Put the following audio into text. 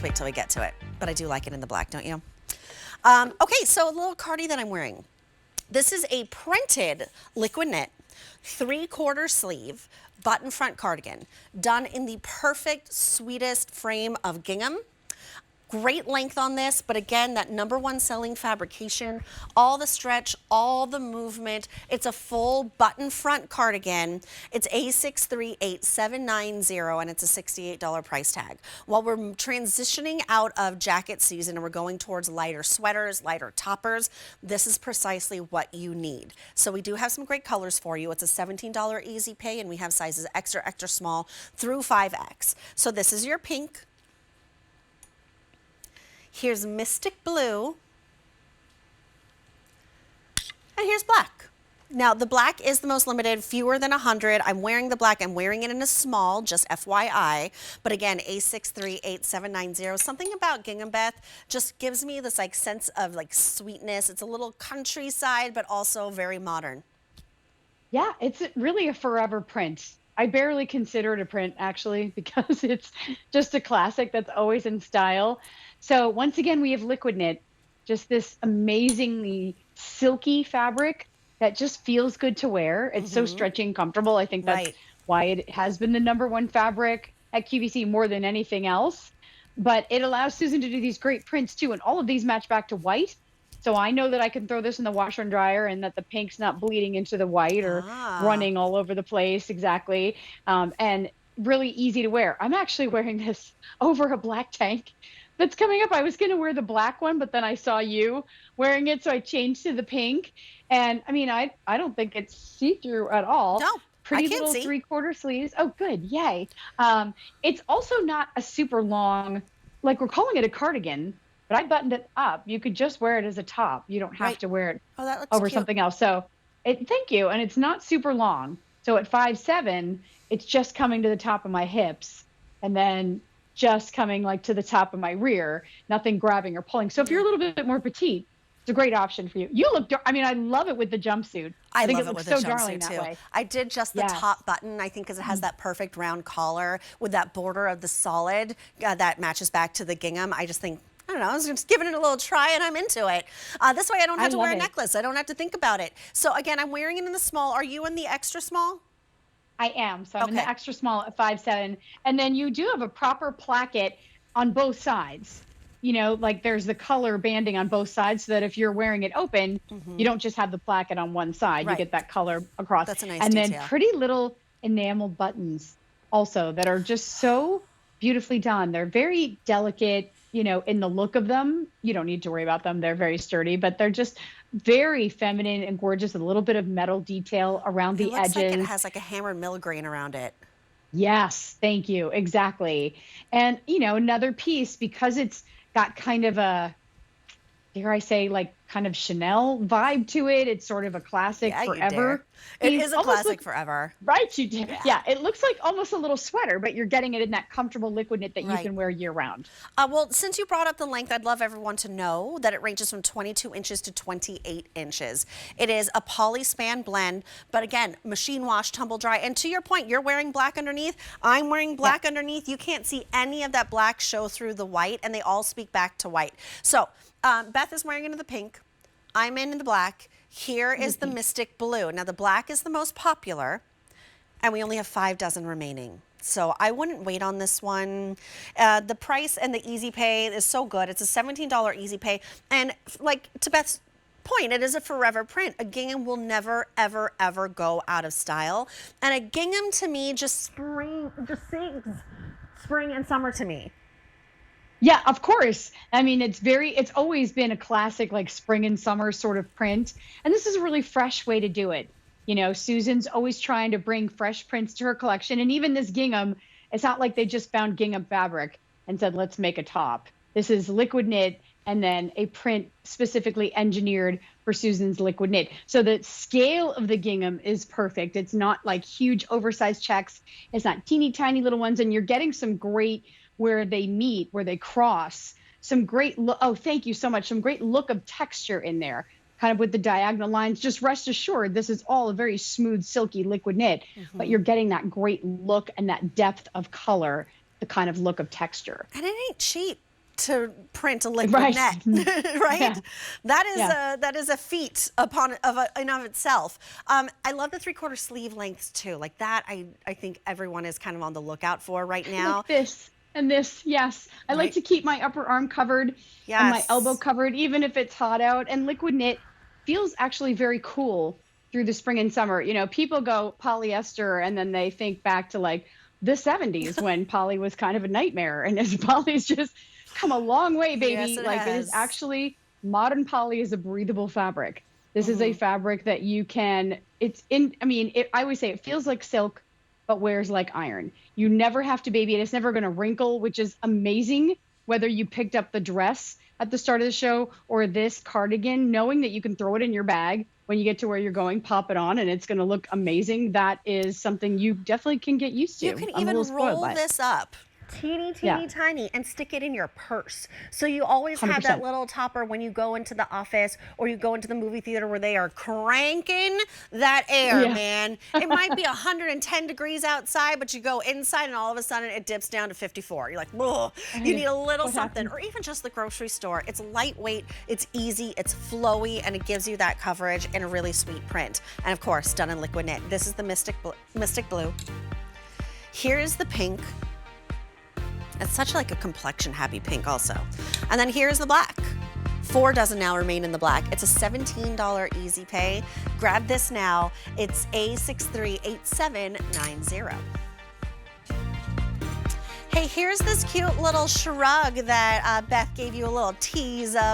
just wait till we get to it. But I do like it in the black, don't you? Okay, so a little cardi that I'm wearing. This is a printed liquid knit, 3/4 sleeve, button front cardigan, done in the perfect, sweetest frame of gingham. Great length on this, but again, that #1 selling fabrication, all the stretch, all the movement. It's a full button front cardigan. It's A638,790, and it's a $68 price tag. While we're transitioning out of jacket season and we're going towards lighter sweaters, lighter toppers, this is precisely what you need. So we do have some great colors for you. It's a $17 easy pay, and we have sizes extra, extra small through 5X. So this is your pink. Here's Mystic Blue, and here's black. Now, the black is the most limited, fewer than 100. I'm wearing the black. I'm wearing it in a small, just FYI. But again, A638,790. Something about gingham, Beth, just gives me this like sense of like sweetness. It's a little countryside, but also very modern. Yeah, it's really a forever print. I barely consider it a print, actually, because it's just a classic that's always in style. So once again, we have liquid knit, just this amazingly silky fabric that just feels good to wear. It's so stretchy and comfortable. I think that's why it has been the #1 fabric at QVC more than anything else. But it allows Susan to do these great prints too, and all of these match back to white. So I know that I can throw this in the washer and dryer and that the pink's not bleeding into the white or running all over the place. Exactly. And really easy to wear. I'm actually wearing this over a black tank that's coming up. I was going to wear the black one, but then I saw you wearing it, so I changed to the pink. And I mean, I don't think it's see-through at all. No, pretty I can't little see. 3/4 sleeves. Oh, good. Yay. It's also not a super long, like we're calling it a cardigan, but I buttoned it up. You could just wear it as a top. You don't have to wear it over something else. So thank you. And it's not super long. So at 5'7", it's just coming to the top of my hips and then just coming like to the top of my rear, nothing grabbing or pulling. So if you're a little bit more petite, it's a great option for you. You look, I mean, I love it with the jumpsuit. I think love it looks with so the darling jumpsuit that too. way. I did just the top button, I think, because it has that perfect round collar with that border of the solid that matches back to the gingham. I just think, I don't know, I was just giving it a little try and I'm into it. This way I don't have to wear a necklace. I don't have to think about it. So again, I'm wearing it in the small. Are you in the extra small? I am. So I'm in the extra small at 5'7". And then you do have a proper placket on both sides. You know, like there's the color banding on both sides so that if you're wearing it open, you don't just have the placket on one side. You get that color across. That's a nice and detail. then pretty little enamel buttons also that are just so beautifully done. They're very delicate, you know, in the look of them. You don't need to worry about them. They're very sturdy, but they're just very feminine and gorgeous with a little bit of metal detail around the edges. It looks like it has like a hammered mill grain around it. Yes, thank you. Exactly. And, you know, another piece, because it's got kind of a, dare I say, like kind of Chanel vibe to it. It's sort of a classic forever. It is a classic forever. Right, you did. Yeah, it looks like almost a little sweater, but you're getting it in that comfortable liquid knit that you can wear year round. Well, since you brought up the length, I'd love everyone to know that it ranges from 22 inches to 28 inches. It is a poly span blend, but again, machine wash, tumble dry. And to your point, you're wearing black underneath. I'm wearing black underneath. You can't see any of that black show through the white, and they all speak back to white. So Beth is wearing into the pink. I'm in the black. Here is the Mystic Blue. Now, the black is the most popular, and we only have 5 dozen remaining. So I wouldn't wait on this one. The price and the easy pay is so good. It's a $17 easy pay. And like to Beth's point, it is a forever print. A gingham will never, ever, ever go out of style. And a gingham to me just sings spring and summer to me. Yeah, of course. I mean, it's always been a classic, like spring and summer sort of print. And this is a really fresh way to do it. You know, Susan's always trying to bring fresh prints to her collection. And even this gingham, it's not like they just found gingham fabric and said, let's make a top. This is liquid knit and then a print specifically engineered for Susan's liquid knit. So the scale of the gingham is perfect. It's not like huge oversized checks. It's not teeny tiny little ones. And you're getting some great where they meet, where they cross, some great thank you so much. Some great look of texture in there, kind of with the diagonal lines. Just rest assured, this is all a very smooth, silky liquid knit, but you're getting that great look and that depth of color, the kind of look of texture. And it ain't cheap. to print a liquid Right. net, right? Yeah. That is a feat in and of itself. I love the 3/4 sleeve lengths too. Like that, I think everyone is kind of on the lookout for right now. Like this and this, yes. I like Right. to keep my upper arm covered and my elbow Yes. covered, even if it's hot out. And liquid knit feels actually very cool through the spring and summer. You know, people go polyester and then they think back to like the 70s when poly was kind of a nightmare. And as poly's just come a long way, baby. Yes, it Like it is has. actually modern poly is a breathable fabric. This is a fabric that you can, it's in, I mean, I always say it feels like silk, but wears like iron. You never have to baby it. It's never going to wrinkle, which is amazing. Whether you picked up the dress at the start of the show or this cardigan, knowing that you can throw it in your bag when you get to where you're going, pop it on, and it's going to look amazing. That is something you definitely can get used to. You can I'm a even little spoiled roll by it. this up teeny Yeah. tiny and stick it in your purse. So you always have 100%. that little topper when you go into the office or you go into the movie theater where they are cranking that air, Yeah. man. It might be 110 degrees outside, but you go inside and all of a sudden it dips down to 54. You're like, whoa, you need a little What something. happened? Or even just the grocery store. It's lightweight, it's easy, it's flowy, and it gives you that coverage in a really sweet print. And of course, done in liquid knit. This is the Mystic Blue. Here's the pink. It's such like a complexion happy pink also. And then here's the black. 4 dozen now remain in the black. It's a $17 easy pay. Grab this now. It's A638790. Hey, here's this cute little shrug that Beth gave you a little tease of.